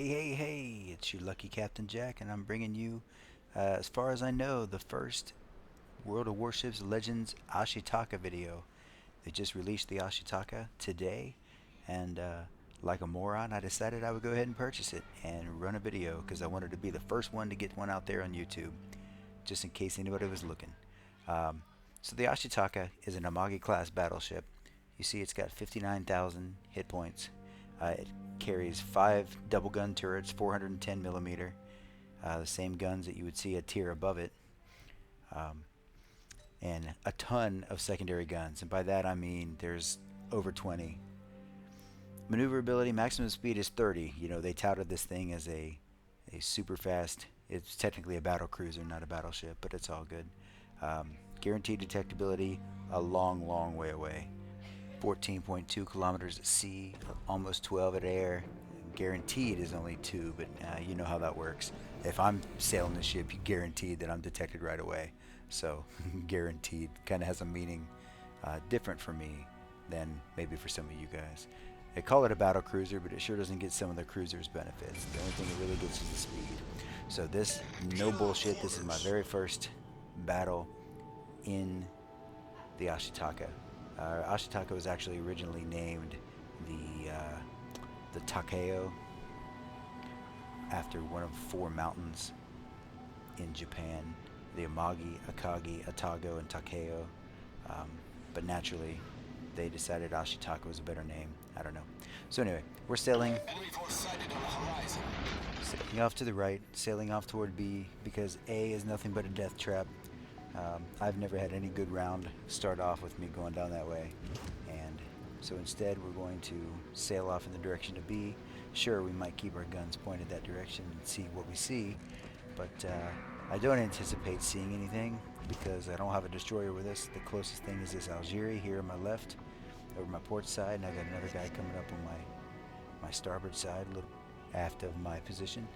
Hey, it's your lucky Captain Jack, and I'm bringing you, as far as I know, the first World of Warships Legends Ashitaka video. They just released the Ashitaka today, and like a moron, I decided I would go ahead and purchase it and run a video because I wanted to be the first one to get one out there on YouTube, just in case anybody was looking. So the Ashitaka is an Amagi-class battleship. You see it's got 59,000 hit points. It carries 5 double gun turrets, 410 millimeter, the same guns that you would see a tier above it, and a ton of secondary guns, and by that I mean there's over 20. Maneuverability, maximum speed is 30. You know, they touted this thing as a super fast, it's technically a battle cruiser, not a battleship, but it's all good. Guaranteed detectability, a long way away. 14.2 kilometers at sea, almost 12 at air. Guaranteed is only 2, but you know how that works. If I'm sailing the ship, you guaranteed that I'm detected right away. So guaranteed kind of has a meaning different for me than maybe for some of you guys. They call it a battle cruiser, but it sure doesn't get some of the cruiser's benefits. The only thing it really gets is the speed. So this, no bullshit, this is my very first battle in the Ashitaka. Ashitaka was actually originally named the Takao after one of 4 mountains in Japan, the Amagi, Akagi, Atago, and Takao. But naturally, they decided Ashitaka was a better name. I don't know. So anyway, we're sailing off to the right, sailing off toward B, because A is nothing but a death trap. I've never had any good round start off with me going down that way, and so instead we're going to sail off in the direction of B. Sure, we might keep our guns pointed that direction and see what we see, but I don't anticipate seeing anything because I don't have a destroyer with us. The closest thing is this Algeria here on my left, over my port side, and I got another guy coming up on my starboard side, a little aft of my position.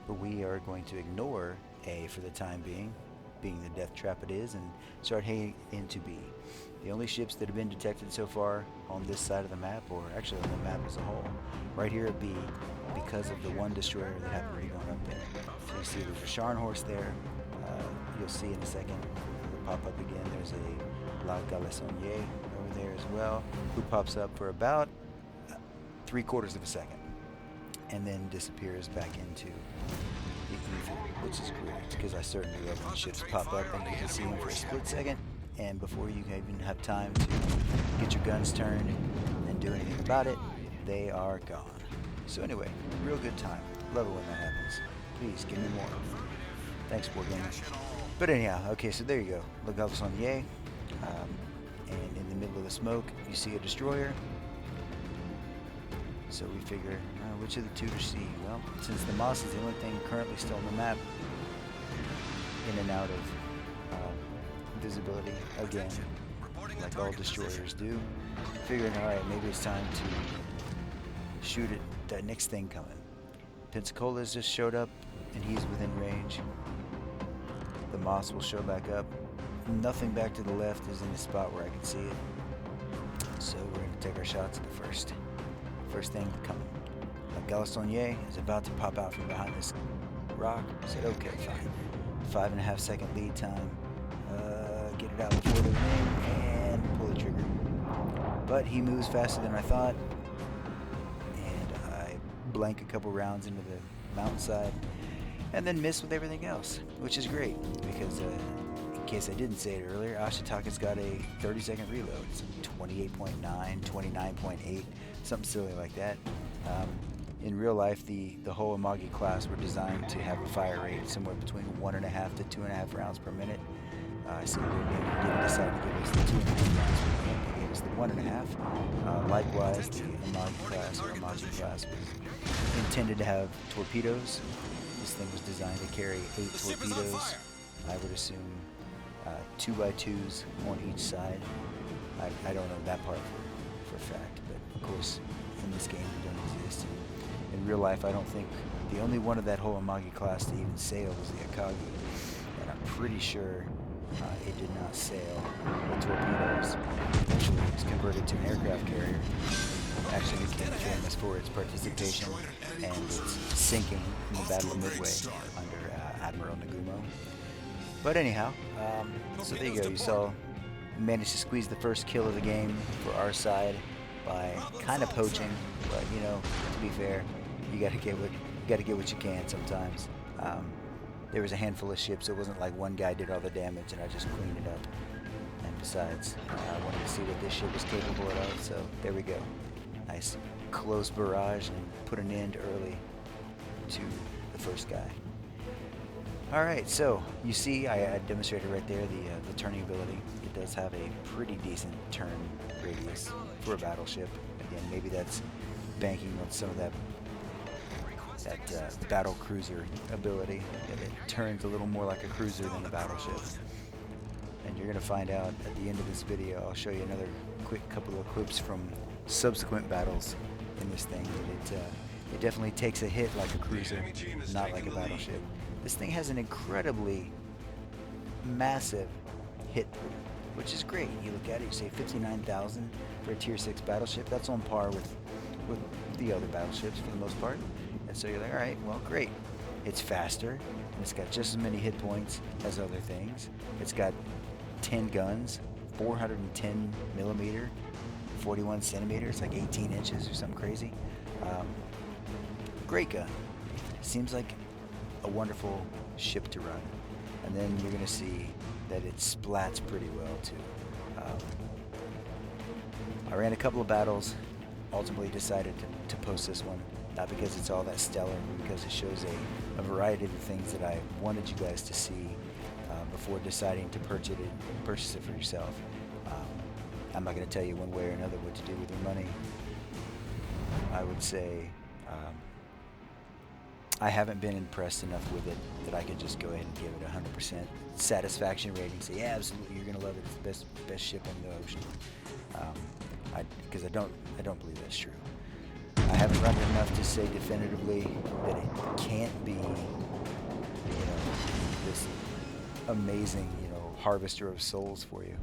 But we are going to ignore A for the time being the death trap it is, and start heading into B. The only ships that have been detected so far on this side of the map, or actually on the map as a whole, right here at B, because of the one destroyer that happened to be going up there. So you see there's a Scharnhorst there. You'll see in a second, it'll pop up again. There's a La Galissonier over there as well, who pops up for about 3/4 of a second, and then disappears back into the ether, which is great, because I certainly love when ships pop up and you can see them for a split second, and before you can even have time to get your guns turned and do anything about it, they are gone. So anyway, real good time. Love it when that happens. Please give me more. Thanks, board gamers. But anyhow, okay, so there you go. Look up on the A, and in the middle of the smoke, you see a destroyer. So we figure, which of the two to see? Well, since the Moss is the only thing currently still on the map, in and out of visibility again, like all destroyers do, figuring, alright, maybe it's time to shoot at that next thing coming. Pensacola's just showed up, and he's within range. The Moss will show back up. Nothing back to the left is in the spot where I can see it. So we're going to take our shots at the first thing coming. Galissonier is about to pop out from behind this rock. I said, okay, fine. 5.5 second lead time. Get it out before the wing and pull the trigger. But he moves faster than I thought, and I blank a couple rounds into the mountainside, and then miss with everything else, which is great because in case I didn't say it earlier, Ashitaka's got a 30-second reload. It's 28.9, 29.8, something silly like that. In real life, the whole Amagi class were designed to have a fire rate somewhere between 1.5 to 2.5 rounds per minute. I see they didn't decide to give us the 2.5 rounds per minute. They gave us the 1.5. Likewise, the Amagi-class or Amagi-class was intended to have torpedoes. This thing was designed to carry 8 torpedoes. I would assume 2x2s on each side. I don't know that part for a fact, but of course in this game they don't exist. In real life, I don't think the only one of that whole Amagi class to even sail was the Akagi, and I'm pretty sure it did not sail with torpedoes. Eventually it was converted to an aircraft carrier. actually became famous for its participation and its sinking in the Battle of Midway under Admiral Nagumo. But anyhow, so there you go. You saw, managed to squeeze the first kill of the game for our side by kind of poaching, but you know, to be fair, you gotta get what you can sometimes. There was a handful of ships, so it wasn't like one guy did all the damage and I just cleaned it up. And besides, I wanted to see what this ship was capable of, so there we go. Nice close barrage and put an end early to the first guy. Alright, so you see I demonstrated right there the turning ability. It does have a pretty decent turn radius for a battleship. Again, maybe that's banking on some of that battle cruiser ability. It turns a little more like a cruiser than a battleship. And you're going to find out at the end of this video. I'll show you another quick couple of clips from subsequent battles in this thing. It definitely takes a hit like a cruiser, not like a battleship. This thing has an incredibly massive hit pool, which is great. You look at it, you say 59,000 for a tier 6 battleship. That's on par with the other battleships for the most part. And so you're like, alright, well, great. It's faster, and it's got just as many hit points as other things. It's got 10 guns, 410 millimeter, 41 centimeters, like 18 inches or something crazy. Great gun. Seems like a wonderful ship to run. And then you're going to see that it splats pretty well too. I ran a couple of battles, ultimately decided to post this one. Not because it's all that stellar, but because it shows a variety of the things that I wanted you guys to see before deciding to purchase it for yourself. I'm not going to tell you one way or another what to do with your money. I would say I haven't been impressed enough with it that I could just go ahead and give it 100% satisfaction rating. Say, yeah, absolutely, you're going to love it. It's the best ship in the ocean. Because I don't believe that's true. I haven't run it enough to say definitively that it can't be, this amazing, harvester of souls for you.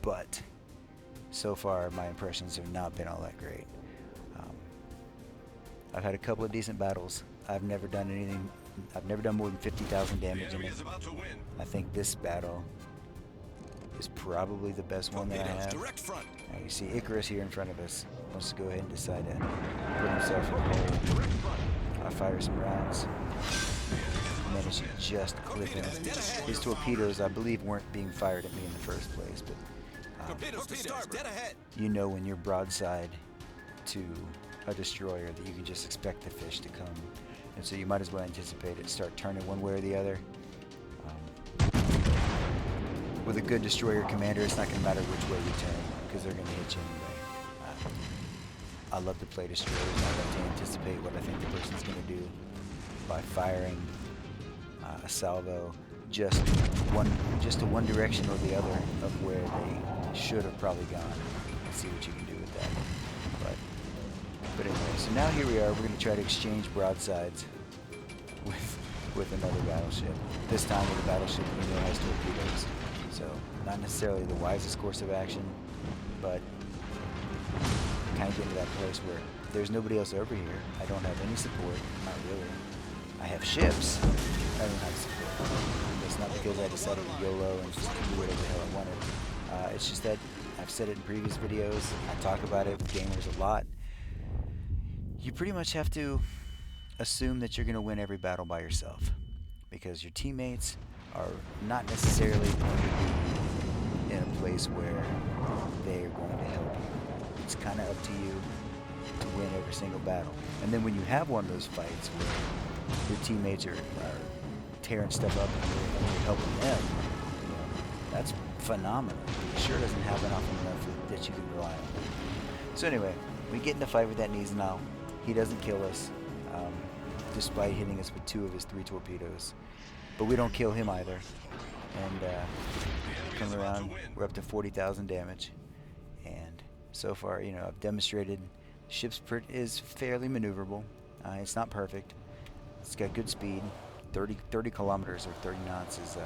But so far, my impressions have not been all that great. I've had a couple of decent battles. I've never done more than 50,000 damage in it. I think this battle is probably the best one that I have. Now you see Icarus here in front of us. Wants to go ahead and decide to put himself in the hole. I fire some rounds. Managed to just clip him. His torpedoes, I believe, weren't being fired at me in the first place, but you know when you're broadside to a destroyer that you can just expect the fish to come, and so you might as well anticipate it, start turning one way or the other. With a good destroyer commander, it's not going to matter which way you turn, because they're going to hit you anyway. I love to play destroyers, and I love to anticipate what I think the person's going to do by firing a salvo just to one direction or the other of where they should have probably gone, and see what you can do with that. But anyway, so now here we are. We're going to try to exchange broadsides with another battleship. This time with a battleship that has torpedoes. So not necessarily the wisest course of action, but kind of get to that place where there's nobody else over here. I don't have any support, not really. I have ships. I don't have support. It's not because I decided to YOLO and just do whatever the hell I wanted. It's just that I've said it in previous videos. I talk about it with gamers a lot. You pretty much have to assume that you're going to win every battle by yourself, because your teammates are not necessarily going to be in a place where they are going to help you. It's kind of up to you to win every single battle. And then when you have one of those fights where your teammates are tearing stuff up and you're helping them, that's phenomenal. It sure doesn't happen often enough that you can rely on. So anyway, we get in a fight with that Nizanal. He doesn't kill us, despite hitting us with 2 of his 3 torpedoes. But we don't kill him either. And come around, we're up to 40,000 damage. And so far, I've demonstrated the ship is fairly maneuverable. It's not perfect. It's got good speed. 30 kilometers or 30 knots is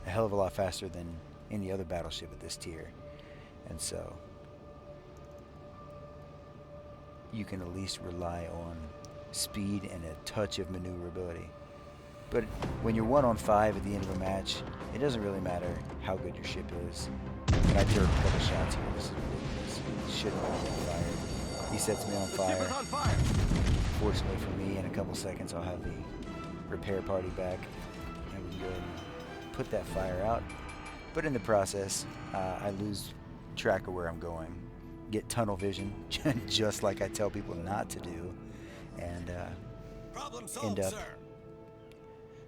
a hell of a lot faster than any other battleship at this tier. And so you can at least rely on speed and a touch of maneuverability. But when you're 1-on-5 at the end of a match, it doesn't really matter how good your ship is. And I jerked a couple shots here. This is ridiculous. Shouldn't have been fired. He sets me on fire. Fortunately for me, in a couple seconds, I'll have the repair party back, and we can go ahead and put that fire out. But in the process, I lose track of where I'm going, get tunnel vision, just like I tell people not to do, and end up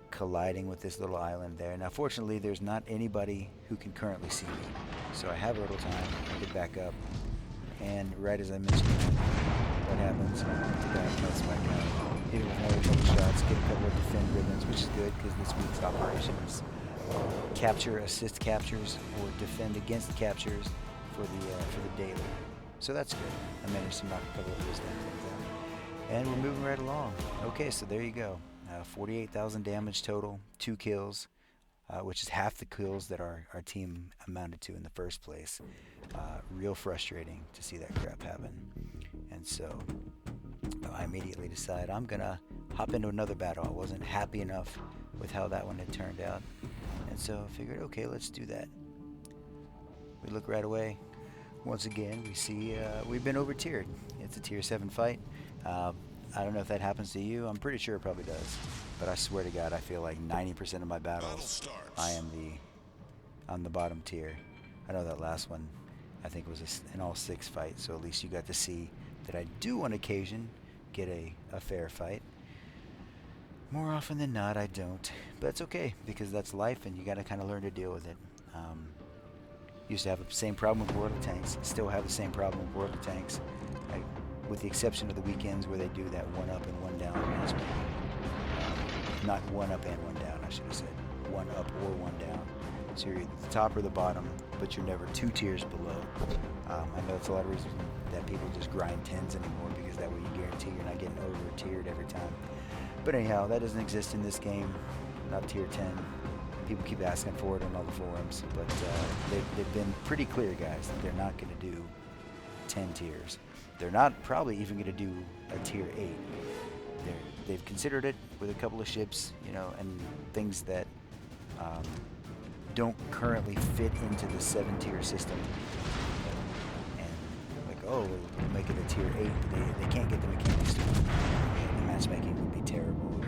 colliding with this little island there. Now, fortunately, there's not anybody who can currently see me, so I have a little time to get back up. And right as I mentioned, what happens? The guy cuts my gun, hit it with another couple shots, get a couple of defend ribbons, which is good because this week's operation is capture, assist captures, or defend against captures for the daily. So that's good. I managed to knock a couple of those things out. And we're moving right along. Okay, so there you go. 48,000 damage total, 2 kills, which is half the kills that our team amounted to in the first place. Real frustrating to see that crap happen. And so I immediately decided I'm going to hop into another battle. I wasn't happy enough with how that one had turned out. And so I figured, okay, let's do that. We look right away. Once again, we see we've been over-tiered. It's a tier 7 fight. I don't know if that happens to you. I'm pretty sure it probably does. But I swear to God, I feel like 90% of my battles, I am on the bottom tier. I know that last one, I think, was an all-6 fight, so at least you got to see that I do on occasion get a fair fight. More often than not, I don't. But it's okay, because that's life, and you got to kind of learn to deal with it. Used to have the same problem with World of Tanks. Still have the same problem with World of Tanks. With the exception of the weekends where they do that 1 up and 1 down matchmaking. Not 1 up and 1 down, I should have said. 1 up or 1 down. So you're at the top or the bottom, but you're never 2 tiers below. I know it's a lot of reasons that people just grind 10s anymore, because that way you guarantee you're not getting over-tiered every time. But anyhow, that doesn't exist in this game. Not tier 10. People keep asking for it on all the forums, but they've been pretty clear, guys, that they're not going to do 10 tiers. They're not probably even going to do a tier 8. They've considered it with a couple of ships, you know, and things that don't currently fit into the 7-tier system. And like, oh, we'll make it a tier 8. They can't get the mechanics to it. The matchmaking would be terrible.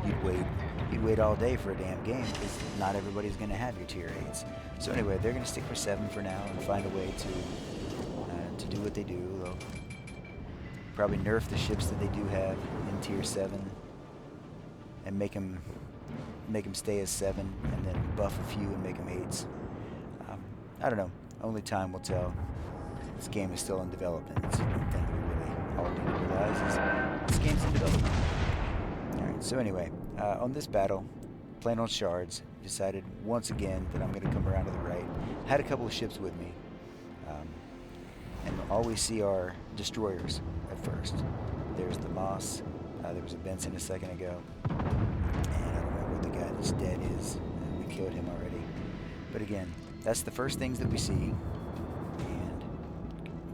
You'd wait all day for a damn game, because not everybody's going to have your tier 8s. So anyway, they're going to stick for 7 for now and find a way to do what they do. They'll probably nerf the ships that they do have in tier 7 and make them stay as 7, and then buff a few and make them 8s. I don't know. Only time will tell. This game is still in development. It's the thing we really all need to realize is this game's in development. Alright, so anyway, on this battle, playing on shards, decided once again that I'm going to come around to the right. Had a couple of ships with me. And all we see are destroyers at first. There's the Moss. There was a Benson a second ago. And I don't know what the guy that's dead is. We killed him already. But again, that's the first things that we see. And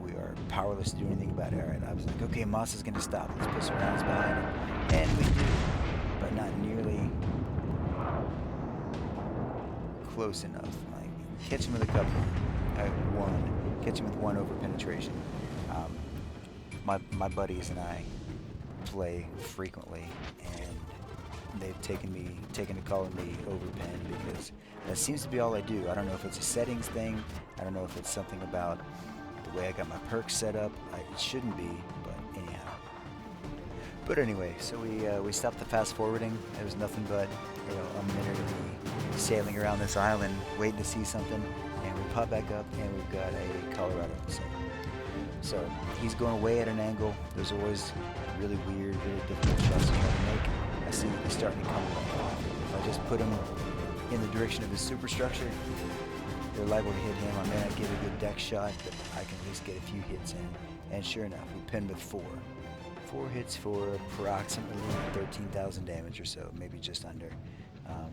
we are powerless to do anything about it. Alright, I was like, okay, Moss is going to stop. Let's put some rounds behind him. And we do. But not nearly close enough. Like, catch him with a couple. One. Catch him with 1 over penetration. My buddies and I play frequently, and they've taken to calling me overpen, because that seems to be all I do. I don't know if it's a settings thing. I don't know if it's something about the way I got my perks set up. It shouldn't be, but anyhow. But anyway, so we stopped the fast forwarding. There was nothing but, you know, a minute of me sailing around this island, waiting to see something. And we pop back up, and we've got a Colorado. So he's going away at an angle. There's always really weird, really difficult shots to try to make. I see he's starting to come along. If I just put him in the direction of his superstructure, they're liable to hit him. I may not get a good deck shot, but I can at least get a few hits in. And sure enough, we pinned with 4. 4 hits for approximately 13,000 damage or so, maybe just under,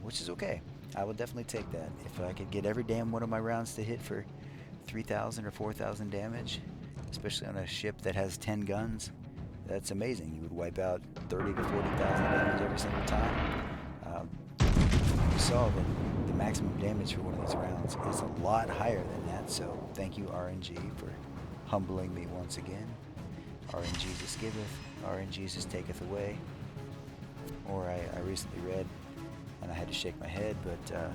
which is okay. I will definitely take that. If I could get every damn one of my rounds to hit for 3,000 or 4,000 damage, especially on a ship that has 10 guns, that's amazing. You would wipe out 30 to 40,000 damage every single time. You saw that the maximum damage for one of these rounds is a lot higher than that, so thank you RNG for humbling me once again. RNGesus giveth, RNGesus taketh away. Or I recently read, and I had to shake my head, but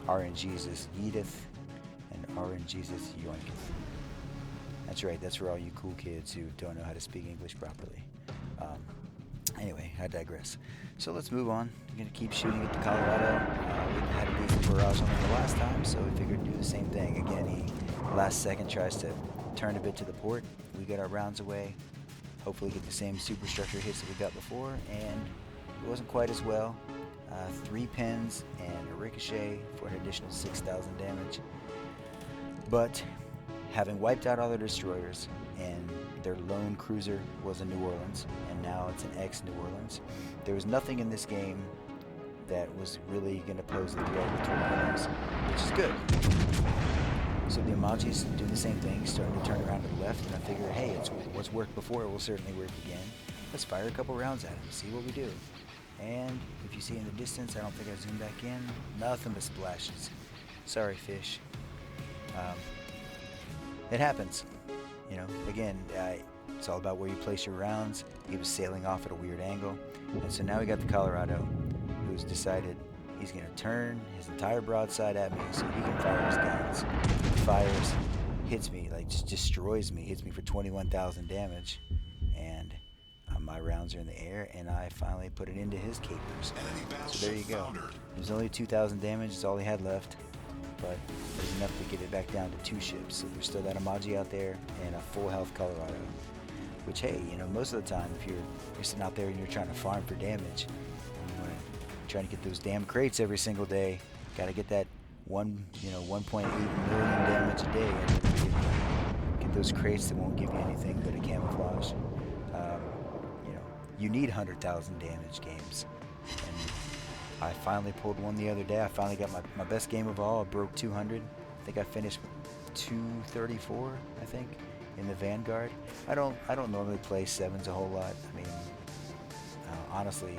RNGesus yeeteth, and RNGesus yoinketh. That's right, that's for all you cool kids who don't know how to speak English properly. Anyway, I digress. So let's move on. I'm going to keep shooting at the Colorado. We had a decent barrage on him the last time, so we figured to do the same thing. Again, he last second tries to turn a bit to the port. We get our rounds away. Hopefully get the same superstructure hits that we got before, and it wasn't quite as well. 3 pins and a ricochet for an additional 6,000 damage. But having wiped out all their destroyers, and their lone cruiser was a New Orleans, and now it's an ex-New Orleans, there was nothing in this game that was really going to pose a threat with torpedoes, which is good. So the Amagis do the same thing, starting to turn around to the left, and I figure, hey, it's what's worked before, it will certainly work again. Let's fire a couple rounds at him, see what we do. And if you see in the distance, I don't think I zoomed back in, nothing but splashes. Sorry, fish. It happens. You know, again, it's all about where you place your rounds. He was sailing off at a weird angle. And so now we got the Colorado, who's decided he's going to turn his entire broadside at me so he can fire his guns. He fires, hits me, like just destroys me, hits me for 21,000 damage. And my rounds are in the air, and I finally put it into his capers. So there you go. It was only 2,000 damage, is all he had left. But there's enough to get it back down to 2 ships. So there's still that Amagi out there and a full health Colorado. Which, hey, you know, most of the time if you're sitting out there and you're trying to farm for damage, you're trying to get those damn crates every single day. Got to get that 1.8 million damage a day, and get those crates that won't give you anything but a camouflage. You know, you need 100,000 damage games. And I finally pulled one the other day. I finally got my best game of all. I broke 200. I think I finished 234, I think, in the Vanguard. I don't normally play 7s a whole lot. I mean, honestly,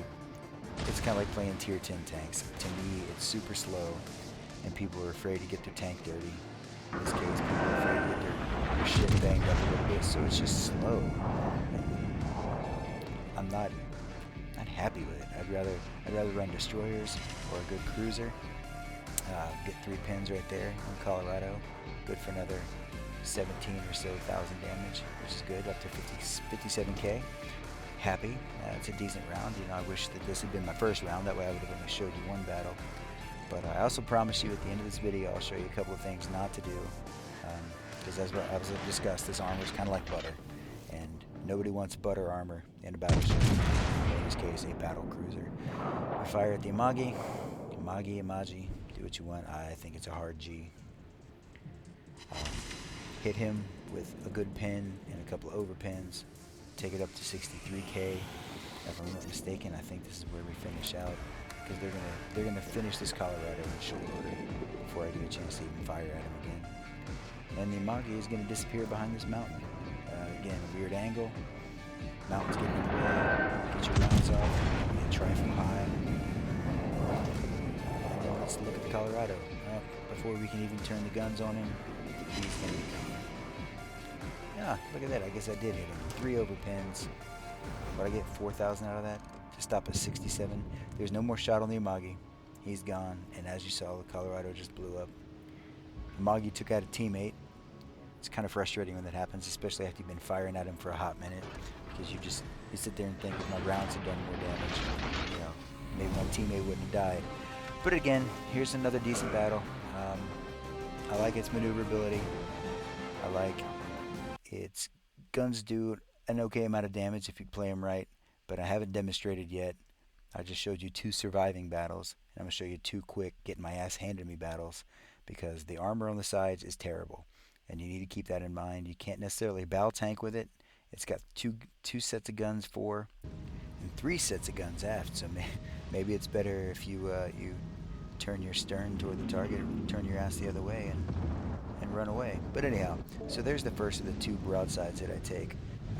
it's kind of like playing tier 10 tanks. To me, it's super slow, and people are afraid to get their tank dirty. In this case, people are afraid to get their shit banged up a little bit, so it's just slow. And I'm not happy with it. I'd rather run destroyers or a good cruiser. Get 3 pins right there in Colorado. Good for another 17 or so thousand damage, which is good, up to 57k. Happy. It's a decent round. You know, I wish that this had been my first round. That way I would have only showed you one battle. But I also promise you at the end of this video I'll show you a couple of things not to do. Because as I've discussed, this armor is kind of like butter. And nobody wants butter armor in a battleship. In this case, a battle cruiser. We fire at the Amagi. Amagi, do what you want. I think it's a hard G. Hit him with a good pin and a couple of overpins. Take it up to 63k. If I'm not mistaken, I think this is where we finish out. Because they're gonna finish this Colorado in short order before I get a chance to even fire at him again. And the Amagi is gonna disappear behind this mountain. Again, a weird angle. Mountain's getting in the way. Get your rounds off. And try from high. And then let's look at the Colorado. Before we can even turn the guns on him, he's gonna be coming. Yeah, look at that. I guess I did hit him. 3 overpins. But I get 4,000 out of that to stop at 67. There's no more shot on the Amagi. He's gone. And as you saw, the Colorado just blew up. Amagi took out a teammate. It's kind of frustrating when that happens, especially after you've been firing at him for a hot minute, because you sit there and think, if my rounds had done more damage, you know, maybe my teammate wouldn't have died. But again, here's another decent battle. I like its maneuverability. I like its guns do an okay amount of damage if you play them right, but I haven't demonstrated yet. I just showed you 2 surviving battles, and I'm going to show you 2 quick getting my ass handed to me battles, because the armor on the sides is terrible. And you need to keep that in mind. You can't necessarily battle tank with it. It's got two sets of guns fore, and 3 sets of guns aft. So maybe it's better if you turn your stern toward the target, turn your ass the other way, and run away. But anyhow, so there's the first of the 2 broadsides that I take.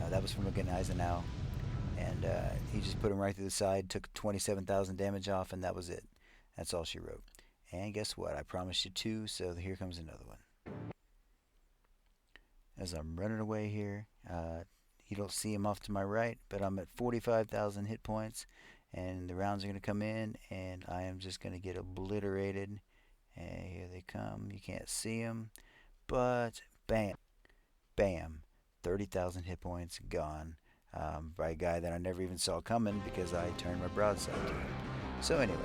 That was from a Gneisenau. and he just put him right through the side, took 27,000 damage off, and that was it. That's all she wrote. And guess what? I promised you 2, so here comes another one. As I'm running away here, you don't see him off to my right, but I'm at 45,000 hit points, and the rounds are going to come in, and I am just going to get obliterated. And here they come. You can't see them, but bam, bam, 30,000 hit points gone by a guy that I never even saw coming because I turned my broadside to him. So anyway,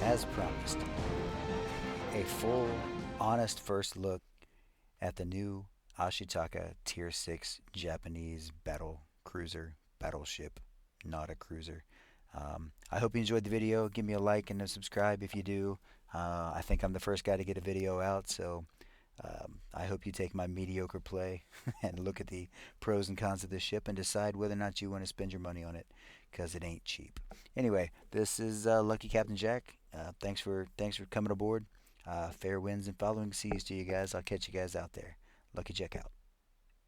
as promised, a full, honest first look at the new Ashitaka Tier 6 Japanese battle cruiser, battleship, not a cruiser. I hope you enjoyed the video. Give me a like and a subscribe if you do. I think I'm the first guy to get a video out, so I hope you take my mediocre play and look at the pros and cons of this ship and decide whether or not you want to spend your money on it, because it ain't cheap. Anyway, this is Lucky Captain Jack. Thanks for coming aboard. Fair winds and following seas to you guys. I'll catch you guys out there. Lucky Jack out.